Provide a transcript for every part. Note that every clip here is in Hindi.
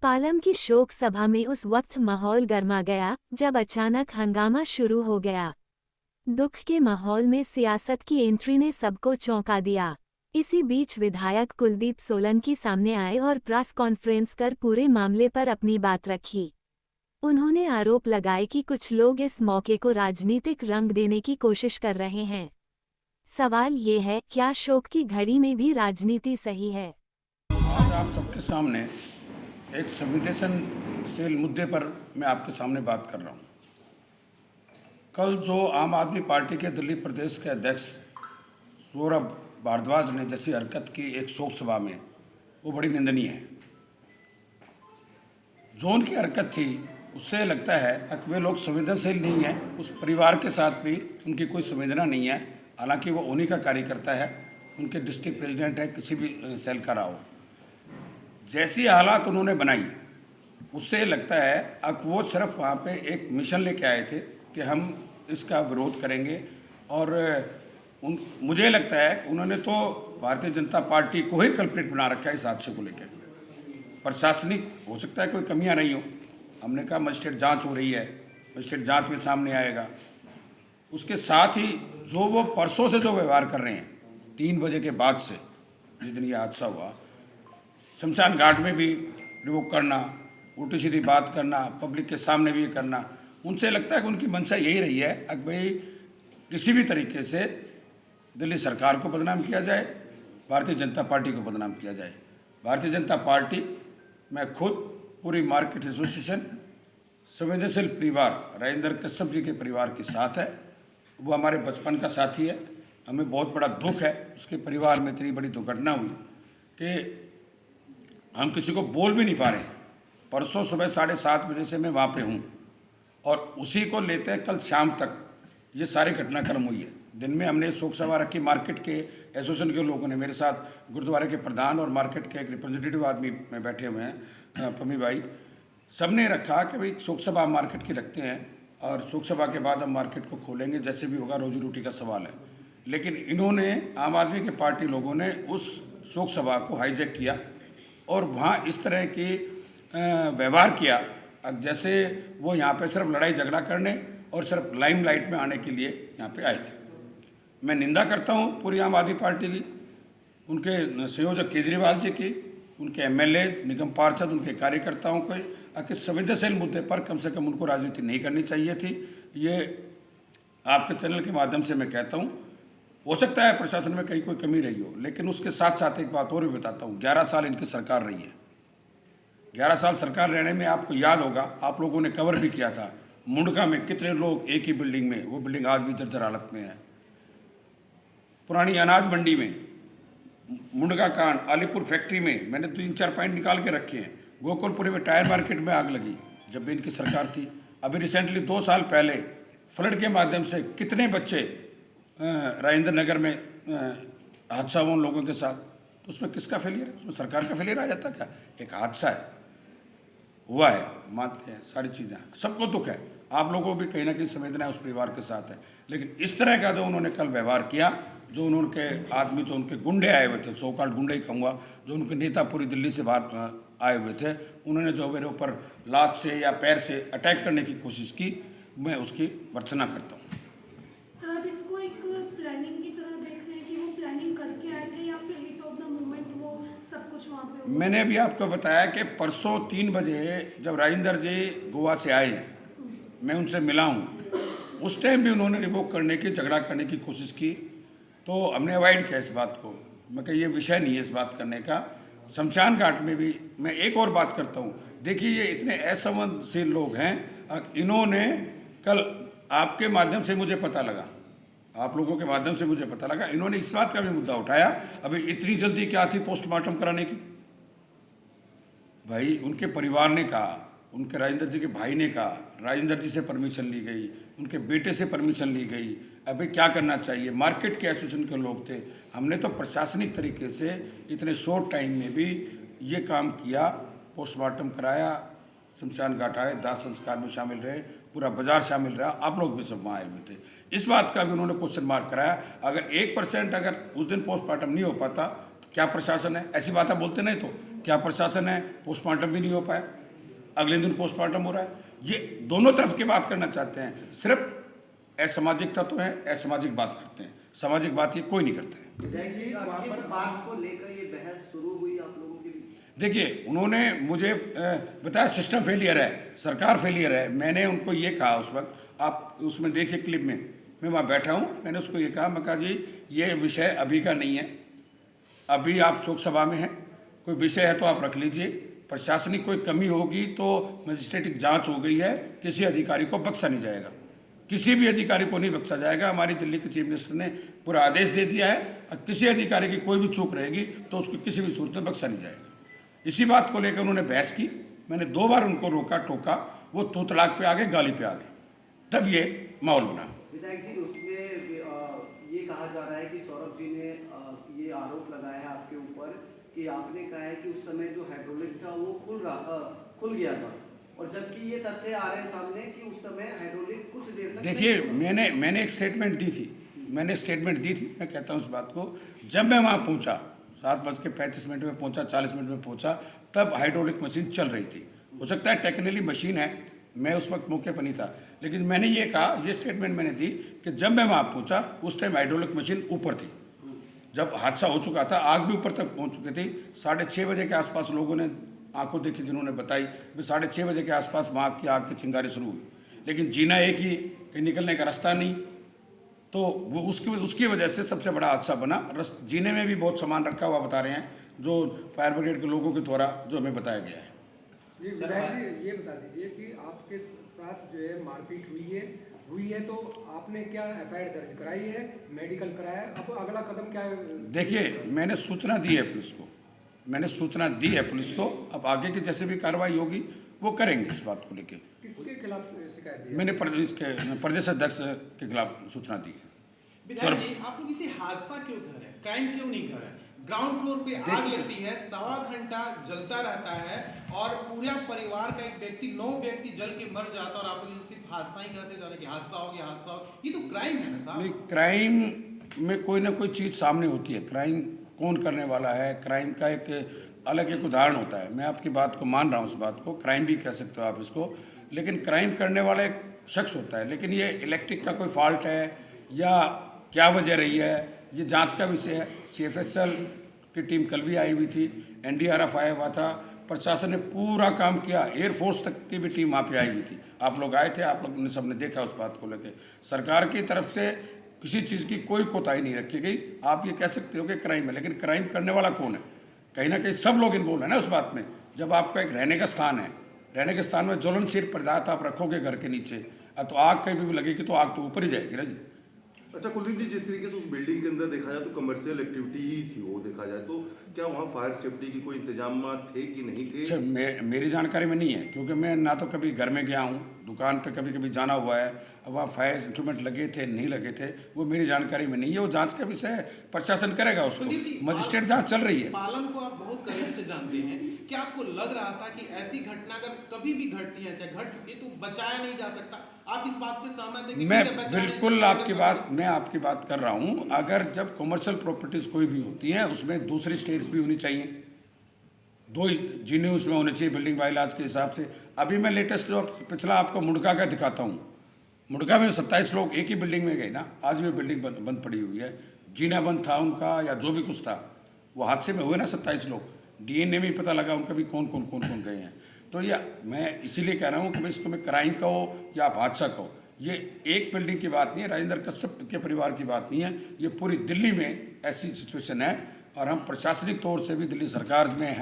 पालम की शोक सभा में उस वक्त माहौल गर्मा गया जब अचानक हंगामा शुरू हो गया। दुख के माहौल में सियासत की एंट्री ने सबको चौंका दिया। इसी बीच विधायक कुलदीप सोलंकी सामने आए और प्रेस कॉन्फ्रेंस कर पूरे मामले पर अपनी बात रखी। उन्होंने आरोप लगाए कि कुछ लोग इस मौके को राजनीतिक रंग देने की कोशिश कर रहे हैं। सवाल ये है, क्या शोक की घड़ी में भी राजनीति सही है? आज आप सबके सामने एक संवेदनशील मुद्दे पर मैं आपके सामने बात कर रहा हूँ। कल जो आम आदमी पार्टी के दिल्ली प्रदेश के अध्यक्ष सौरभ भारद्वाज ने जैसी हरकत की एक शोक सभा में, वो बड़ी निंदनीय है। जो उनकी हरकत थी उससे लगता है कि वे लोग संवेदनशील नहीं हैं। उस परिवार के साथ भी उनकी कोई संवेदना नहीं है, हालांकि वो उन्हीं का कार्यकर्ता है, उनके डिस्ट्रिक्ट प्रेसिडेंट है, किसी भी सेल का रहा हो। जैसी हालात उन्होंने बनाई उससे लगता है अब वो सिर्फ वहाँ पे एक मिशन लेके आए थे कि हम इसका विरोध करेंगे। और मुझे लगता है कि उन्होंने तो भारतीय जनता पार्टी को ही कल्प्रिट बना रखा है इस हादसे को लेकर। प्रशासनिक हो सकता है कोई कमियां नहीं हो, हमने कहा मजिस्ट्रेट जांच हो रही है, मजिस्ट्रेट जांच में सामने आएगा। उसके साथ ही जो वो परसों से जो व्यवहार कर रहे हैं 3 बजे के बाद से, जिस दिन ये हादसा हुआ, शमशान घाट में भी रिवोक करना, उल्टी सीधी बात करना, पब्लिक के सामने भी करना, उनसे लगता है कि उनकी मंशा यही रही है कि भाई किसी भी तरीके से दिल्ली सरकार को बदनाम किया जाए, भारतीय जनता पार्टी को बदनाम किया जाए। भारतीय जनता पार्टी, मैं खुद पूरी मार्केट एसोसिएशन, संवेदनशील परिवार राजेंद्र कश्यप जी के परिवार के साथ है। वो हमारे बचपन का साथी है। हमें बहुत बड़ा दुख है उसके परिवार में इतनी बड़ी दुर्घटना हुई कि हम किसी को बोल भी नहीं पा रहे हैं। परसों सुबह 7:30 बजे से मैं वहाँ पे हूँ और उसी को लेते कल शाम तक ये सारी घटनाक्रम हुई है। दिन में हमने शोक सभा रखी, मार्केट के एसोसिएशन के लोगों ने, मेरे साथ गुरुद्वारे के प्रधान और मार्केट के एक रिप्रेजेंटेटिव आदमी में बैठे हुए हैं, पमी भाई, सब ने रखा कि भाई शोक सभा हम मार्केट की रखते हैं और शोक सभा के बाद हम मार्केट को खोलेंगे, जैसे भी होगा, रोजी रोटी का सवाल है। लेकिन इन्होंने, आम आदमी के पार्टी लोगों ने उस शोक सभा को हाईजैक किया और वहाँ इस तरह की व्यवहार किया जैसे वो यहाँ पे सिर्फ लड़ाई झगड़ा करने और सिर्फ लाइमलाइट में आने के लिए यहाँ पे आए थे। मैं निंदा करता हूँ पूरी आम आदमी पार्टी की, उनके संयोजक केजरीवाल जी की, उनके एमएलए, निगम पार्षद, उनके कार्यकर्ताओं को कि संवेदनशील मुद्दे पर कम से कम उनको राजनीति नहीं करनी चाहिए थी। ये आपके चैनल के माध्यम से मैं कहता हूँ। हो सकता है प्रशासन में कहीं कोई कमी रही हो, लेकिन उसके साथ साथ एक बात और भी बताता हूँ। 11 साल इनकी सरकार रही है। 11 साल सरकार रहने में आपको याद होगा, आप लोगों ने कवर भी किया था, मुंडका में कितने लोग एक ही बिल्डिंग में, वो बिल्डिंग आज भी जर्जर हालत में है। पुरानी अनाज मंडी में मुंडका कांड, अलीपुर फैक्ट्री में, मैंने 3-4 पॉइंट निकाल के रखे हैं। गोकुलपुरी में टायर मार्केट में आग लगी जब भी इनकी सरकार थी। अभी रिसेंटली 2 साल पहले फ्लड के माध्यम से कितने बच्चे राजेंद्र नगर में हादसा हुआ उन लोगों के साथ, तो उसमें किसका फेलियर है? उसमें सरकार का फेलियर आ जाता क्या? एक हादसा है, हुआ है, मानते हैं, सारी चीज़ें, सबको दुख है, आप लोगों को भी कहीं ना कहीं संवेदना उस परिवार के साथ है। लेकिन इस तरह का जो उन्होंने कल व्यवहार किया, जो उनके आदमी, जो उनके गुंडे आए हुए थे, सो कॉल्ड गुंडे ही कहूँगा, जो उनके नेता पूरी दिल्ली से बाहर आए हुए थे, उन्होंने जो मेरे ऊपर लात से या पैर से अटैक करने की कोशिश की, मैं उसकी भर्त्सना करता हूँ। मैंने अभी आपको बताया कि परसों 3 बजे जब राजेंद्र जी गोवा से आए, मैं उनसे मिला हूँ, उस टाइम भी उन्होंने रिवोक करने की, झगड़ा करने की कोशिश की, तो हमने अवॉइड किया इस बात को। मैं कहा ये विषय नहीं है इस बात करने का। शमशान घाट में भी मैं एक और बात करता हूँ, देखिए ये इतने असंवेदनशील लोग हैं, इन्होंने कल आपके माध्यम से मुझे पता लगा, आप लोगों के माध्यम से मुझे पता लगा, इन्होंने इस बात का भी मुद्दा उठाया, अभी इतनी जल्दी क्या थी पोस्टमार्टम कराने की? भाई उनके परिवार ने कहा, उनके राजेंद्र जी के भाई ने कहा, राजेंद्र जी से परमिशन ली गई, उनके बेटे से परमिशन ली गई, अभी क्या करना चाहिए? मार्केट के एसोसिएशन के लोग थे, हमने तो प्रशासनिक तरीके से इतने शॉर्ट टाइम में भी ये काम किया, पोस्टमार्टम कराया, शमशान घाट आए, दाह संस्कार में शामिल रहे, पूरा बाजार शामिल रहा, आप लोग भी सब वहाँ आए हुए थे। इस बात का भी उन्होंने क्वेश्चन मार्क कराया, अगर 1% अगर उस दिन पोस्टमार्टम नहीं हो पाता तो क्या प्रशासन है? ऐसी बातें बोलते नहीं तो क्या प्रशासन है? पोस्टमार्टम भी नहीं हो पाया, अगले दिन पोस्टमार्टम हो रहा है। ये दोनों तरफ की बात करना चाहते हैं, सिर्फ असामाजिक तत्व हैं, असामाजिक बात करते हैं, सामाजिक बात ये कोई नहीं करता है। विधायक जी, किस बात को लेकर ये बहस शुरू हुई आप लोगों के बीच? देखिए, उन्होंने मुझे बताया सिस्टम फेलियर है, सरकार फेलियर है। मैंने उनको ये कहा उस वक्त, आप उसमें देखिए क्लिप में, मैं वहाँ बैठा हूँ, मैंने उसको ये कहा, मैं कहा जी ये विषय अभी का नहीं है, अभी आप शोक सभा में हैं, कोई विषय है तो आप रख लीजिए, प्रशासनिक कोई कमी होगी तो मजिस्ट्रेटिक जांच हो गई है, किसी अधिकारी को बख्शा नहीं जाएगा, किसी भी अधिकारी को नहीं बख्शा जाएगा। हमारी दिल्ली के चीफ मिनिस्टर ने पूरा आदेश दे दिया है, और किसी अधिकारी की कोई भी चूक रहेगी तो उसको किसी भी सूरत में बख्शा नहीं जाएगा। इसी बात को लेकर उन्होंने बहस की, मैंने 2 बार उनको रोका टोका, वो तू तलाक पे आ गए, गाली पे आ गए, तब ये माहौल बना। विधायक जी, उसमें ये कहा जा रहा है कि सौरभ जी ने ये आरोप लगाया है आपके ऊपर कि आपने कहा है कि उस समय जो हाइड्रोलिक था वो खुल गया था, और जबकि ये तथ्य आ रहे हैं सामने कि उस समय हाइड्रोलिक कुछ देर तक देखिए, मैंने एक स्टेटमेंट दी थी, मैं कहता हूँ उस बात को, जब मैं वहाँ पहुँचा 7:35 में पहुँचा, 40 मिनट में पहुँचा, तब हाइड्रोलिक मशीन चल रही थी। हो सकता है टेक्निकली मशीन है, मैं उस वक्त मौके पर नहीं था, लेकिन मैंने ये कहा, ये स्टेटमेंट मैंने दी कि जब मैं वहाँ पहुँचा उस टाइम हाइड्रोलिक मशीन ऊपर थी, जब हादसा हो चुका था, आग भी ऊपर तक पहुँच चुकी थी। 6:30 बजे के आसपास लोगों ने आंखों देखी, जिन्होंने बताई भी 6:30 बजे के आसपास वहाँ की आग की चिंगारी शुरू हुई, लेकिन जीना एक ही, कहीं निकलने का रास्ता नहीं, तो वो उसकी वजह से सबसे बड़ा हादसा बना। जीने में भी बहुत सामान रखा हुआ बता रहे हैं, जो फायर ब्रिगेड के लोगों के द्वारा जो हमें बताया गया है। जी विधायक जी, ये बता दीजिए कि आपके साथ जो है मारपीट हुई है तो आपने क्या एफआईआर दर्ज कराई है, मेडिकल कराया है, अब अगला कदम क्या है? देखिए, मैंने सूचना दी है पुलिस को, अब आगे की जैसे भी कार्रवाई होगी वो करेंगे इस बात को लेके। किसके खिलाफ शिकायत दी है? मैंने प्रदेश अध्यक्ष के खिलाफ सूचना दी है। विधायक जी, आप लोग इसे हादसा क्यों कह रहे हैं, क्राइम क्यों नहीं कह रहे हैं? ग्राउंड फ्लोर पे आग लगती है, 1.25 घंटा जलता रहता है, और पूरा परिवार का एक व्यक्ति 9 व्यक्ति जल के मर जाता है, और आप लोग सिर्फ हादसा ही कहते जा रहे हैं कि हादसा हो गया, ये तो क्राइम है ना साहब। नहीं, क्राइम में कोई ना कोई चीज़ सामने होती है, क्राइम कौन करने वाला है, क्राइम का एक अलग एक उदाहरण होता है। मैं आपकी बात को मान रहा हूँ, इस बात को क्राइम भी कह सकते हो आप इसको, लेकिन क्राइम करने वाला एक शख्स होता है, लेकिन ये इलेक्ट्रिक का कोई फॉल्ट है या क्या वजह रही है, ये जांच का विषय है। CFSL की टीम कल भी आई हुई थी, NDRF आया हुआ था, प्रशासन ने पूरा काम किया, एयरफोर्स तक की भी टीम वहाँ पे आई हुई थी, आप लोग आए थे, आप लोग ने सबने देखा उस बात को लेकर। सरकार की तरफ से किसी चीज़ की कोई कोताही नहीं रखी गई। आप ये कह सकते हो कि क्राइम है, लेकिन क्राइम करने वाला कौन है? कहीं ना कहीं सब लोग इन्वॉल्व है ना उस बात में। जब आपका एक रहने का स्थान है, रहने के स्थान में ज्वलनशील पदार्थ आप रखोगे घर के नीचे, तो आग कहीं भी लगेगी तो आग तो ऊपर ही जाएगी ना जी। अच्छा कुलदीप जी, जिस तरीके से उस बिल्डिंग के अंदर देखा जाए तो कमर्शियल एक्टिविटी ही थी वो, देखा जाए तो क्या वहाँ फायर सेफ्टी की कोई इंतजाम थे कि नहीं थे? अच्छा, मेरी जानकारी में नहीं है, क्योंकि मैं ना तो कभी घर में गया हूँ, दुकान पे कभी जाना हुआ है, अब वहाँ फायर इंस्ट्रूमेंट लगे थे नहीं लगे थे वो मेरी जानकारी में नहीं है। वो जांच का विषय है, प्रशासन करेगा उसको, मजिस्ट्रेट जांच चल रही है। पालन को आप बहुत करीब से जानते हैं, क्या आपको लग रहा था कि ऐसी घटना अगर कभी भी घटती है, चाहे घट चुकी है, तो बचाया नहीं जा सकता? आप इस बात से सहमत हैं? मैं बिल्कुल आपकी बात कर रहा हूँ। अगर जब कमर्शियल प्रॉपर्टीज़ कोई भी होती हैं उसमें दूसरी स्टेट्स भी होनी चाहिए, 2 जीने उसमें होने चाहिए बिल्डिंग बाइलॉज के हिसाब से। अभी मैं लेटेस्ट जो पिछला आपको मुड़का का दिखाता हूँ, मुड़का में 27 लोग एक ही बिल्डिंग में गए ना, आज भी बिल्डिंग बंद पड़ी हुई है, जीना बंद था उनका या जो भी कुछ था, वो हादसे में हुए ना 27 लोग, DNA में ही पता लगा उनका भी कौन गए हैं। तो ये मैं इसीलिए कह रहा हूँ कि भाई इसको मैं क्राइम कहो या आप हादसा कहो, ये एक बिल्डिंग की बात नहीं है, राजेंद्र कश्यप के परिवार की बात नहीं है, ये पूरी दिल्ली में ऐसी सिचुएशन है। और हम प्रशासनिक तौर से भी दिल्ली सरकार में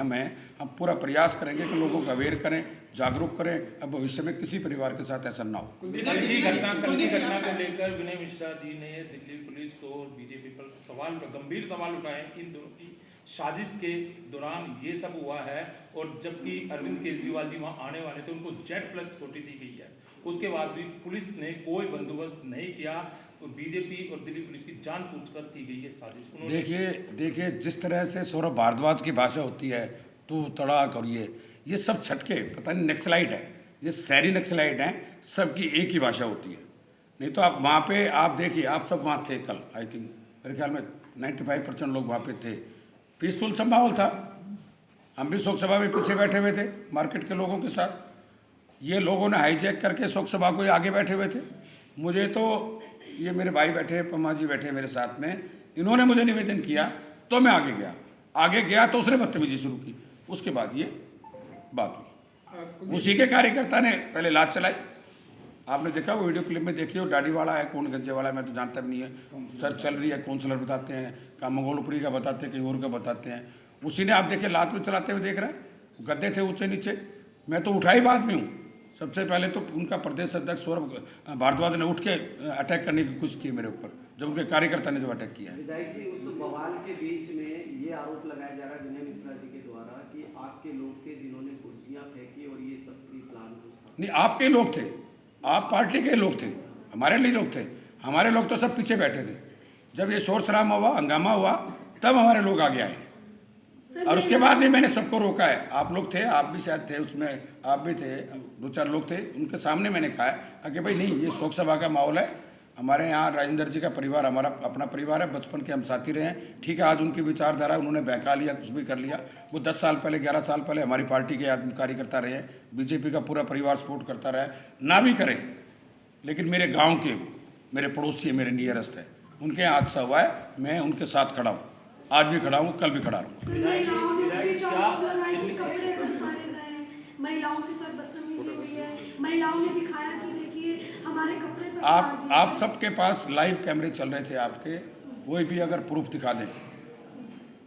हम पूरा प्रयास करेंगे कि लोगों को अवेयर करें, जागरूक करें, अब भविष्य में किसी परिवार के साथ ऐसा ना हो। कल की घटना को लेकर विनय मिश्रा जी ने दिल्ली पुलिस और बीजेपी पर गंभीर सवाल उठाए। इन दोनों की साजिश के दौरान ये सब हुआ है, और जबकि अरविंद केजरीवाल जी वहाँ आने वाले थे, उनको Z+ सिक्योरिटी दी गई है, उसके बाद भी पुलिस ने कोई बंदोबस्त नहीं किया, तो बीजेपी और दिल्ली पुलिस की जानबूझकर की गई है साजिश। देखिए जिस तरह से सौरभ भारद्वाज की भाषा होती है, तू तड़ाक, और ये सब छटके पता नहीं नक्सलाइट है, ये शहरी नक्सलाइट हैं, सबकी एक ही भाषा होती है। नहीं तो आप वहाँ पे आप देखिए, आप सब वहाँ थे कल, आई थिंक मेरे ख्याल में 95% लोग वहाँ पे थे, पीसफुल सब माहौल था, हम भी शोक सभा में पीछे बैठे हुए थे मार्केट के लोगों के साथ। ये लोगों ने हाईजैक करके शोक सभा को आगे बैठे हुए थे। मुझे तो ये मेरे भाई बैठे, पम्मा जी बैठे मेरे साथ में, इन्होंने मुझे निवेदन किया तो मैं आगे गया तो उसने बदतमीजी शुरू की। उसके बाद ये बात हुई। उसी के कार्यकर्ता ने पहले लात चलाई, आपने देखा वो वीडियो क्लिप में देखिए, वो दाढ़ी वाला है, कौन गंजे वाला है मैं तो जानता भी नहीं है। सर चल रही है, काउंसलर बताते हैं, का मंगोलपुरी का बताते हैं, कहीं और का बताते हैं। उसी ने आप देखिए लात में चलाते हुए देख रहे हैं। गद्दे थे ऊंचे नीचे, मैं तो उठा ही बाद में हूँ। सबसे पहले तो उनका प्रदेश अध्यक्ष सौरभ भारद्वाज ने उठ के अटैक करने की कोशिश की मेरे ऊपर, जब उनके कार्यकर्ता ने जो अटैक किया है। विधायक जी, उस बवाल के बीच में ये आरोप लगाया जा रहा है विनय मिश्रा जी के द्वारा कि आपके लोग थे जिन्होंने कुर्सियां फेंकी और ये सब प्री प्लान था। नहीं, आपके ही लोग थे, आप पार्टी के लोग थे, हमारे लिए लोग थे। हमारे लोग तो सब पीछे बैठे थे। जब ये शोर शराबा हुआ, हंगामा हुआ, तब हमारे लोग आगे आए और उसके बाद भी मैंने सबको रोका है। आप लोग थे, आप भी शायद थे उसमें, आप भी थे, 2-4 लोग थे, उनके सामने मैंने कहा है कि भाई नहीं, ये शोक सभा का माहौल है। हमारे यहाँ राजेंद्र जी का परिवार हमारा अपना परिवार है, बचपन के हम साथी रहे हैं। ठीक है, आज उनकी विचारधारा उन्होंने बहका लिया, कुछ भी कर लिया। वो 10 साल पहले, 11 साल पहले हमारी पार्टी के कार्यकर्ता रहे हैं, बीजेपी का पूरा परिवार सपोर्ट करता रहा है। ना भी करें, लेकिन मेरे गाँव के, मेरे पड़ोसी, मेरे नियरेस्ट है, उनके यहाँ हादसा हुआ है, मैं उनके साथ खड़ा हूँ, आज भी खड़ा हूँ, कल भी खड़ा रहूँगा। महिलाओं के साथ बदतमीजी हुई है, महिलाओं ने दिखाया कि देखिए हमारे कपड़े तक आप सबके पास लाइव कैमरे चल रहे थे आपके, कोई भी अगर प्रूफ दिखा दें,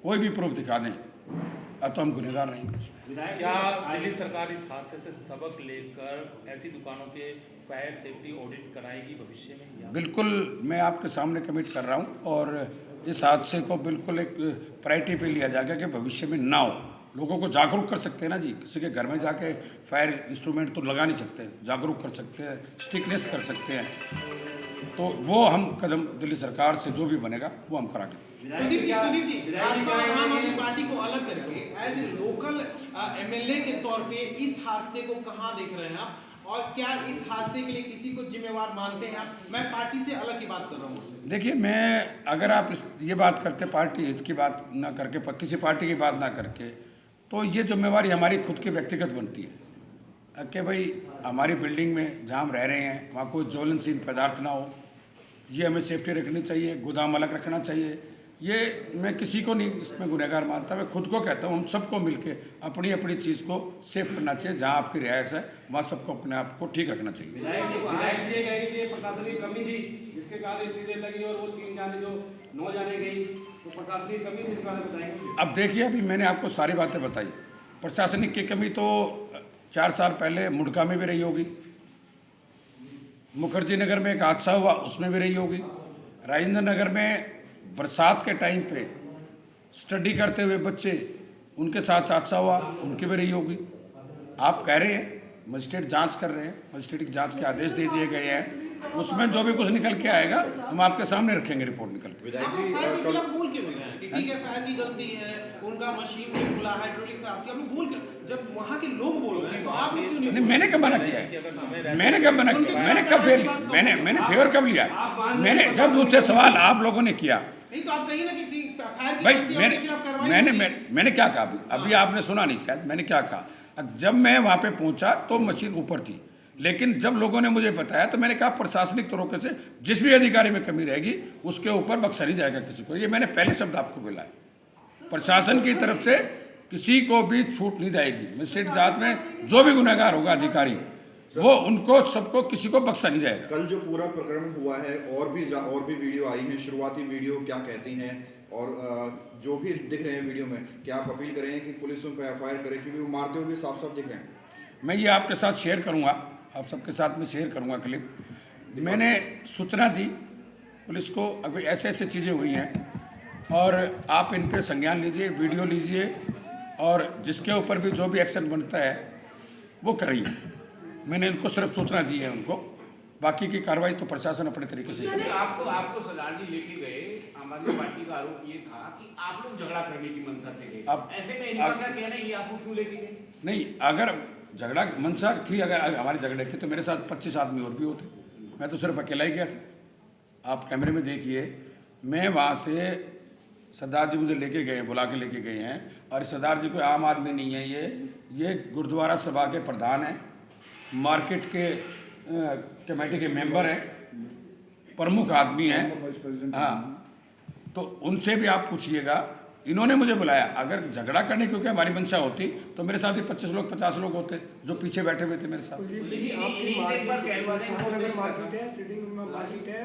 कोई भी प्रूफ दिखा दें, तो हम गुनहगार नहीं। क्या दिल्ली सरकार इस हादसे से सबक लेकर ऐसी दुकानों के फायर सेफ्टी ऑडिट कराएगी भविष्य में? बिल्कुल, मैं आपके सामने कमिट कर रहा हूँ और इस हादसे को बिल्कुल एक प्रायोरिटी पे लिया जाएगा कि भविष्य में ना हो। लोगों को जागरूक कर सकते हैं ना जी, किसी के घर में जाके फायर इंस्ट्रूमेंट तो लगा नहीं सकते, जागरूक कर सकते हैं, स्ट्रिक्टनेस कर सकते हैं। तो वो हम कदम दिल्ली सरकार से जो भी बनेगा वो हम करा के। कुलदीप जी, आम आदमी पार्टी को अलग करके एज ए लोकल एमएलए के तौर पे इस हादसे को कहाँ देख रहे हैं आप, और क्या इस हादसे के लिए किसी को जिम्मेवार मानते हैं आप? मैं पार्टी से अलग की बात कर रहा हूँ। देखिए, मैं अगर आप ये बात करते पार्टी हित की बात ना करके, किसी पार्टी की बात ना करके, तो ये जिम्मेवारी हमारी खुद की व्यक्तिगत बनती है कि भाई हमारी बिल्डिंग में जहाँ हम रह रहे हैं वहाँ कोई ज्वलनशील पदार्थ ना हो, ये हमें सेफ्टी रखनी चाहिए, गोदाम अलग रखना चाहिए। ये मैं किसी को नहीं इसमें गुनहगार मानता, मैं खुद को कहता हूँ हम सबको मिलके अपनी अपनी चीज़ को सेफ करना चाहिए। जहाँ आपकी रिहायश है वहाँ सबको अपने आप को ठीक रखना चाहिए। प्रशासनिक कमी थी जिसके कारण इतनी देर लगी, और वो 3 जाने जो 9 जाने गई, तो प्रशासनिक कमी थी, इस बारे में बताएंगे? अब देखिए, अभी मैंने आपको सारी बातें बताई। प्रशासनिक की कमी तो 4 साल पहले मुड़का में भी रही होगी, मुखर्जी नगर में एक हादसा हुआ उसमें भी रही होगी, राजेंद्र नगर में बरसात के टाइम पे स्टडी करते हुए बच्चे, उनके साथ हादसा हुआ, उनकी भी रही होगी। आप कह रहे हैं मजिस्ट्रेट जांच कर रहे हैं, मजिस्ट्रेट की जांच के आदेश दे दिए गए हैं, उसमें जो भी कुछ निकल के आएगा हम आपके सामने रखेंगे रिपोर्ट निकल के। आप भूल क्यों गए कि ठीक है फायर की गलती है, उनका मशीन नहीं खुला, हाइड्रोलिक खराब थी, आप भूल कर जब वहाँ के लोग बोल रहे हैं तो आप क्यों नहीं? मैंने कब मना किया है? मैंने कब मना किया? मैंने कब फेवर मैंने फेवर कब लिया? मैंने जब मुझसे सवाल आप लोगों ने किया, नहीं तो आप कहीं ना कि भाई मैंने क्या कहा? अभी आपने सुना नहीं शायद, मैंने क्या कहा? जब मैं वहाँ पे पहुँचा तो मशीन ऊपर थी, लेकिन जब लोगों ने मुझे बताया तो मैंने कहा प्रशासनिक तरीके से जिस भी अधिकारी में कमी रहेगी उसके ऊपर बख्शा नहीं जाएगा किसी को। ये मैंने पहले शब्द आपको बोला है, प्रशासन की तरफ से किसी को भी छूट नहीं जाएगी। मजिस्ट्रेट जांच में जो भी गुनहगार होगा अधिकारी, वो उनको सबको किसी को बख्शा नहीं जाएगा। कल जो पूरा प्रकरण हुआ है और भी वीडियो आई हैं, शुरुआती वीडियो क्या कहती हैं, और जो भी दिख रहे हैं वीडियो में, क्या आप अपील करें कि पुलिस उन पर एफआईआर करे, क्योंकि वो मारते हुए भी साफ साफ दिख रहे हैं? मैं ये आपके साथ शेयर करूँगा, आप सबके साथ में शेयर करूँगा क्लिप। मैंने सूचना दी पुलिस को, अभी ऐसे ऐसे चीज़ें हुई हैं और आप इन पे संज्ञान लीजिए, वीडियो लीजिए और जिसके ऊपर भी जो भी एक्शन बनता है वो करिए। मैंने इनको सिर्फ सूचना दी है उनको, बाकी की कार्रवाई तो प्रशासन अपने तरीके से करेगा। आपको सरदार जी लेके गए, आम आदमी पार्टी का आरोप ये था कि आप लोग झगड़ा करने की मंशा से गए, अब ऐसे में इनका क्या कहना है, ये आपको क्यों लेके गए? नहीं, अगर झगड़ा मंशा थी, अगर हमारे झगड़े की, तो मेरे साथ 25 आदमी और भी होते, मैं तो सिर्फ अकेला ही गया था। आप कैमरे में देखिए, मैं वहाँ से सरदार जी मुझे लेके गए हैं, बुला के लेके गए हैं। और सरदार जी कोई आम आदमी नहीं है, ये गुरुद्वारा सभा के प्रधान हैं, मार्केट के कमेटी के मेंबर हैं, प्रमुख आदमी हैं। हाँ, तो उनसे भी आप पूछिएगा। इन्होंने मुझे बुलाया। अगर झगड़ा करने क्योंकि हमारी मंशा होती तो मेरे साथ ही 25 लोग 50 लोग होते जो पीछे बैठे हुए थे मेरे साथ। आपकी मार्केट मार्केट है, सिटिंग मार्केट है,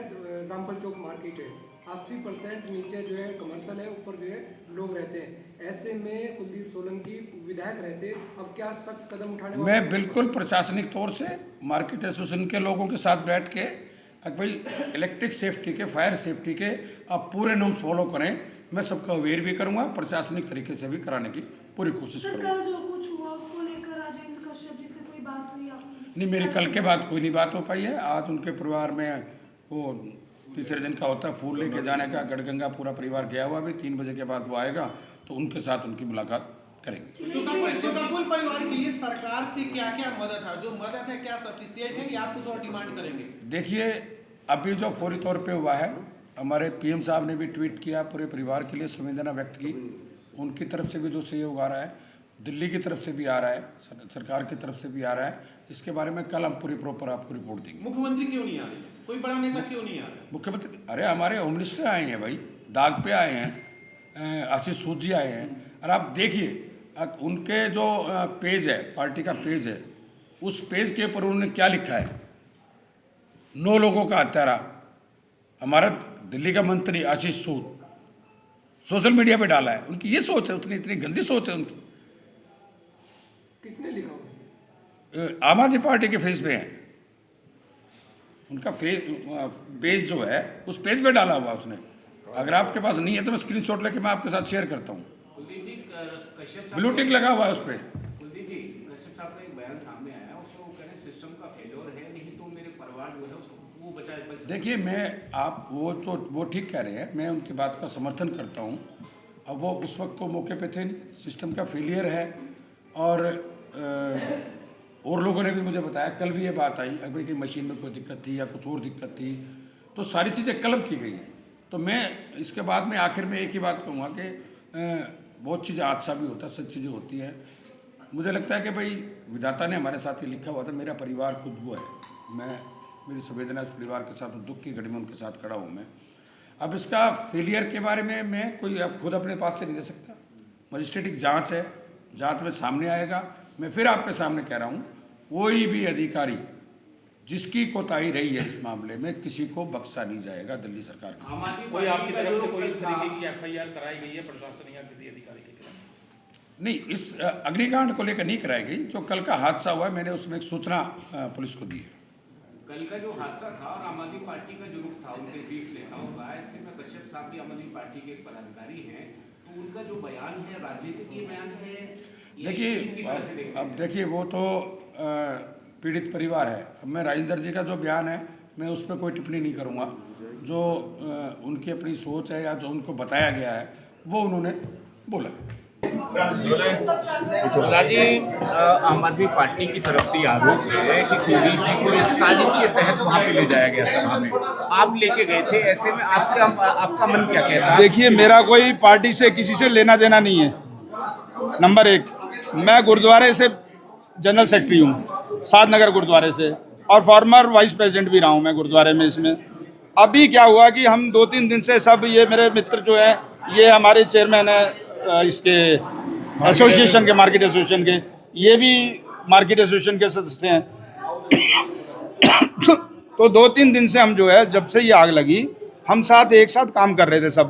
रामपल चौक मार्केट है, 80% नीचे जो है कमर्शियल है, ऊपर जो है लोग रहते हैं। ऐसे में कुलदीप सोलंकी विधायक रहते, अब क्या सख्त कदम उठाने मैं बिल्कुल प्रशासनिक तौर से मार्केट एसोसिएशन के लोगों के साथ बैठ के भाई इलेक्ट्रिक सेफ्टी के, फायर सेफ्टी के आप पूरे नॉर्म्स फॉलो करें। मैं सबको अवेयर भी करूंगा, प्रशासनिक तरीके से भी कराने की पूरी कोशिश करूंगा। कल जो कुछ हुआ उसको लेकर राजेंद्र कश्यप जी से कोई बात हुई आपकी? नहीं, मेरी कल के बाद कोई नहीं बात हो पाई है। आज उनके परिवार में वो तीसरे दिन का होता है फूल लेके जाने का, गढ़गंगा पूरा परिवार गया हुआ। अभी 3 बजे के बाद वो आएगा तो उनके साथ उनकी मुलाकात करेंगे। शोकाकुल परिवार के लिए सरकार से क्या क्या मदद है? जो मदद है क्या सफिशिएंट है कि आप कुछ और डिमांड करेंगे? देखिए, अभी जो फौरी तौर पे हुआ है, हमारे पीएम साहब ने भी ट्वीट किया, पूरे परिवार के लिए संवेदना व्यक्त की। उनकी तरफ से भी जो सहयोग आ रहा है, दिल्ली की तरफ से भी आ रहा है, सरकार की तरफ से भी आ रहा है। इसके बारे में कल हम पूरी प्रॉपर आपको रिपोर्ट देंगे। मुख्यमंत्री क्यों नहीं आ रहे? कोई बड़ा नेता क्यों नहीं आ रहा? मुख्यमंत्री, अरे हमारे होम मिनिस्टर आए हैं भाई, दाग पे आए हैं, आशीष सूद जी आए हैं। और आप देखिए उनके जो पेज है, पार्टी का पेज है, उस पेज के ऊपर उन्होंने क्या लिखा है, 9 लोगों का हत्यारा। हमारा दिल्ली का मंत्री आशीष सूद सोशल मीडिया पे डाला है। उनकी ये सोच है, उतनी इतनी गंदी सोच है उनकी। किसने लिखा होगा? आम आदमी पार्टी के फेस पे है उनका पेज जो है, उस पेज पे डाला हुआ उसने। अगर आपके पास नहीं है तो मैं स्क्रीनशॉट लेके मैं आपके साथ शेयर करता हूँ। ब्लू टिक लगा हुआ है उस पर। कुलदीप जी, कश्यप साहब का एक बयान सामने आया, उसको कह रहे सिस्टम का फेलियर है, नहीं तो मेरे परिवार जो है उसको वो बचाए। देखिए, मैं आप वो ठीक कह रहे हैं, मैं उनकी बात का समर्थन करता हूँ। अब वो उस वक्त तो मौके पे थे नहीं, सिस्टम का फेलियर है। और लोगों ने भी मुझे बताया, कल भी ये बात आई अभी कि मशीन में कोई दिक्कत थी या कुछ और दिक्कत थी, तो सारी चीज़ें क्लब की गई हैं। तो मैं इसके बाद में आखिर में एक ही बात कहूँगा कि बहुत चीज़ें हादसा भी होता है, सब चीज़ें होती हैं। मुझे लगता है कि भाई विधाता ने हमारे साथ ये लिखा हुआ था, मेरा परिवार खुद वो है, मेरी संवेदना उस परिवार के साथ, दुख की घड़ी में उनके साथ खड़ा हूँ मैं। अब इसका फेलियर के बारे में मैं कोई अब खुद अपने पास से नहीं दे सकता। मजिस्ट्रेटिक जांच है, जांच में सामने आएगा। मैं फिर आपके सामने कह रहा हूँ, कोई भी अधिकारी जिसकी कोताही रही है इस मामले में, किसी को बख्शा नहीं जाएगा दिल्ली सरकार की। कोई आपकी तरफ से कोई इस तरीके की FIR कराई गई है प्रशासन या किसी अधिकारी के खिलाफ? नहीं, इस अग्निकांड को लेकर नहीं कराई गई। जो कल का हादसा हुआ है, मैंने उसमें एक सूचना पुलिस को दी है। कल का जो हादसा था और आम आदमी पार्टी का जो रुख था, उनके शीश लेखा होगा, ऐसे में कश्यप साहब भी आम आदमी पार्टी के एक पदाधिकारी हैं, तो उनका जो बयान है राजनीतिक ये बयान है। देखिए, अब देखिए, वो तो पीड़ित परिवार है। अब मैं राजेंद्र जी का जो बयान है, मैं उस पर कोई टिप्पणी नहीं करूँगा। जो उनकी अपनी सोच है या जो उनको बताया गया है, वो उन्होंने बोला। जी, आम आदमी पार्टी की तरफ से आरोप है कि कुलदीप जी को एक साजिश के तहत वहाँ पे ले जाया गया सभा में, आप लेके गए थे। ऐसे में आपका मन क्या कहता है? देखिए, मेरा कोई पार्टी से किसी से लेना देना नहीं है। नंबर 1, मैं गुरुद्वारे से जनरल सेक्रेटरी हूँ, साधनगर गुरुद्वारे से, और फॉर्मर वाइस प्रेसिडेंट भी रहा हूँ मैं गुरुद्वारे में। इसमें अभी क्या हुआ कि हम 2-3 दिन से सब ये मेरे मित्र जो हैं, ये हमारे चेयरमैन है इसके एसोसिएशन के, मार्केट एसोसिएशन के, ये भी मार्केट एसोसिएशन के सदस्य हैं। तो 2-3 दिन से हम जो है, जब से ये आग लगी, हम साथ एक साथ काम कर रहे थे सब,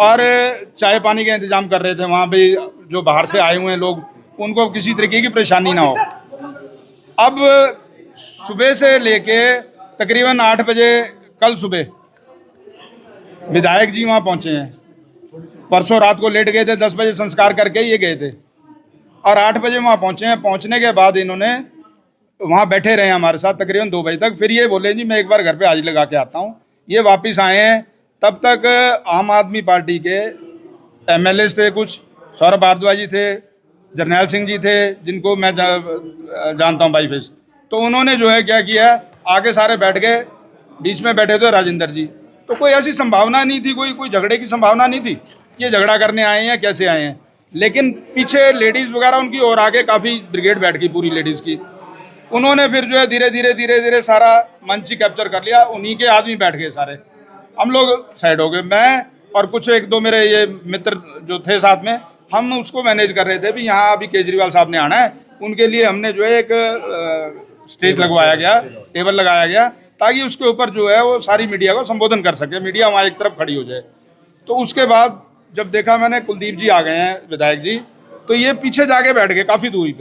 और चाय पानी का इंतजाम कर रहे थे वहाँ पे। जो बाहर से आए हुए हैं लोग, उनको किसी तरीके की परेशानी ना हो। अब सुबह से लेके तकरीबन 8 बजे कल सुबह विधायक जी वहाँ पहुँचे हैं। परसों रात को लेट गए थे, 10 बजे संस्कार करके ये गए थे, और 8 बजे वहाँ पहुँचे हैं। पहुँचने के बाद इन्होंने वहाँ बैठे रहे हमारे साथ तकरीबन 2 बजे तक। फिर ये बोले जी मैं एक बार घर पे हाजिरी लगा के आता हूँ। ये वापस आए हैं। तब तक आम आदमी पार्टी के MLA थे, कुछ सौरभ भारद्वाज जी थे, जरनैल सिंह जी थे, जिनको मैं जानता हूँ बाई फेस। तो उन्होंने जो है क्या किया, आगे सारे बैठ गए, बीच में बैठे थे राजेंद्र जी। तो कोई ऐसी संभावना नहीं थी, कोई झगड़े की संभावना नहीं थी। ये झगड़ा करने आए हैं या कैसे आए हैं। लेकिन पीछे लेडीज़ वगैरह उनकी और आगे काफ़ी ब्रिगेड बैठ गई पूरी लेडीज़ की। उन्होंने फिर जो है धीरे धीरे सारा मंच ही कैप्चर कर लिया, उन्हीं के आदमी बैठ गए सारे। हम लोग साइड हो गए, मैं और कुछ एक दो मेरे ये मित्र जो थे साथ में, हम उसको मैनेज कर रहे थे। भी यहाँ अभी केजरीवाल साहब ने आना है, उनके लिए हमने जो है एक स्टेज लगवाया गया, टेबल लगाया गया, ताकि उसके ऊपर जो है वो सारी मीडिया को संबोधन कर सके, मीडिया वहाँ एक तरफ खड़ी हो जाए। तो उसके बाद जब देखा मैंने कुलदीप जी आ गए हैं विधायक जी, तो ये पीछे जाके बैठ गए काफ़ी दूरी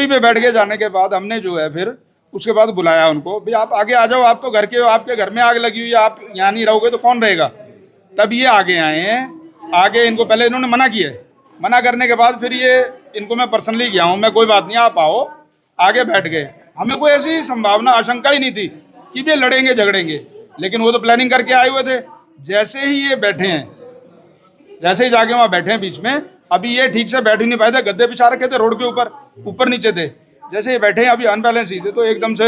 पे बैठ गए। जाने के बाद हमने जो है फिर उसके बाद बुलाया उनको, भाई आप आगे आ जाओ, आप तो घर के हो, आपके घर में आग लगी हुई है, आप यहाँ नहीं रहोगे तो कौन रहेगा। तब ये आगे आए हैं। आगे इनको पहले इन्होंने मना किया, मना करने के बाद फिर ये इनको मैं पर्सनली गया हूँ, मैं कोई बात नहीं आप आओ, आगे बैठ गए। हमें कोई ऐसी संभावना आशंका ही नहीं थी कि ये लड़ेंगे झगड़ेंगे, लेकिन वो तो प्लानिंग करके आए हुए थे। जैसे ही ये बैठे हैं, जैसे ही जाके वहाँ बैठे हैं बीच में, अभी ये ठीक से बैठ ही नहीं पाए थे, गद्दे बिछा रखे थे रोड के ऊपर नीचे थे। जैसे ये बैठे हैं अभी अनबैलेंस ही थे, तो एकदम से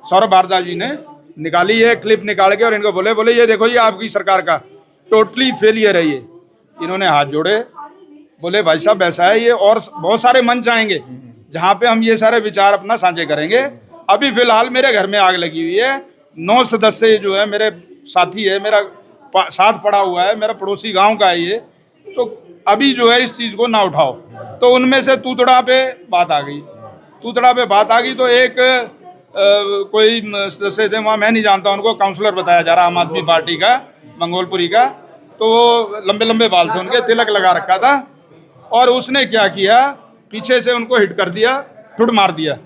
सौरभ भारद्वाज जी ने निकाली ये क्लिप निकाल के और इनको बोले ये देखो ये आपकी सरकार का टोटली फेलियर है। ये इन्होंने हाथ जोड़े, बोले भाई साहब ऐसा है, ये और बहुत सारे मंच आएंगे जहाँ पे हम ये सारे विचार अपना साझे करेंगे। अभी फिलहाल मेरे घर में आग लगी हुई है, 9 सदस्य जो है मेरे साथी है, मेरा साथ पड़ा हुआ है, मेरा पड़ोसी गांव का है ये, तो अभी जो है इस चीज़ को ना उठाओ। तो उनमें से तूतड़ा पे बात आ गई, तो एक कोई सदस्य थे वहाँ, मैं नहीं जानता उनको, काउंसलर बताया जा रहा आम आदमी पार्टी का मंगोलपुरी का, तो लंबे बाल थे उनके, तिलक लगा रखा था, और उसने क्या किया पीछे से उनको हिट कर दिया, ठुड मार दिया।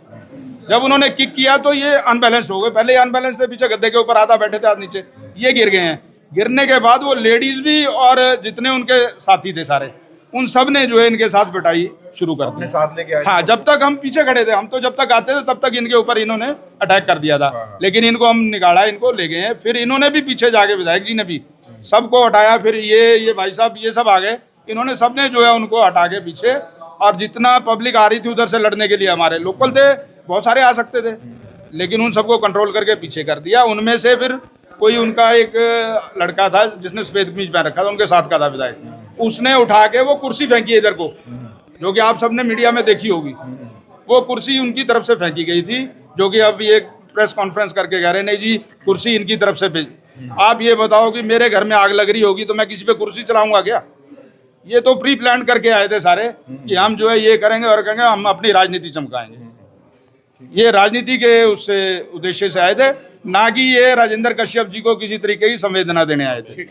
जब उन्होंने किक किया तो ये अनबैलेंस हो गए, पहले ये अनबैलेंस थे, पीछे गद्दे के ऊपर आधा बैठे थे, आधा नीचे, ये गिर गए हैं। गिरने के बाद वो लेडीज भी और जितने उनके साथी थे सारे, उन सब ने जो है इनके साथ पिटाई शुरू कर दी, साथ लेके आए। हाँ, जब तक हम पीछे खड़े थे, हम तो जब तक आते थे तब तक इनके ऊपर इन्होंने अटैक कर दिया था, लेकिन इनको हम निकाला, इनको ले गए हैं। फिर इन्होंने भी पीछे जाके, विधायक जी ने भी सबको हटाया, फिर ये भाई साहब ये सब आ गए, इन्होंने सबने जो है उनको हटा के पीछे, और जितना पब्लिक आ रही थी उधर से लड़ने के लिए, हमारे लोकल थे बहुत सारे आ सकते थे, लेकिन उन सबको कंट्रोल करके पीछे कर दिया। उनमें से फिर कोई उनका एक लड़का था जिसने सफेद कमीज पहन रखा था, उनके साथ का था विधायक, उसने उठा के वो कुर्सी फेंकी इधर को, जो कि आप सबने मीडिया में देखी होगी। वो कुर्सी उनकी तरफ से फेंकी गई थी, जो कि अब ये प्रेस कॉन्फ्रेंस करके कह रहे नहीं जी कुर्सी इनकी तरफ से भेज। आप ये बताओ कि मेरे घर में आग लग रही होगी तो मैं किसी पे कुर्सी चलाऊंगा क्या? ये तो प्री प्लान करके आए थे सारे कि हम जो है ये करेंगे और करेंगे, हम अपनी राजनीति चमकाएंगे। ये राजनीति के उससे उद्देश्य से आए थे, ना कि ये राजेंद्र कश्यप जी को किसी तरीके की संवेदना देने आए थे।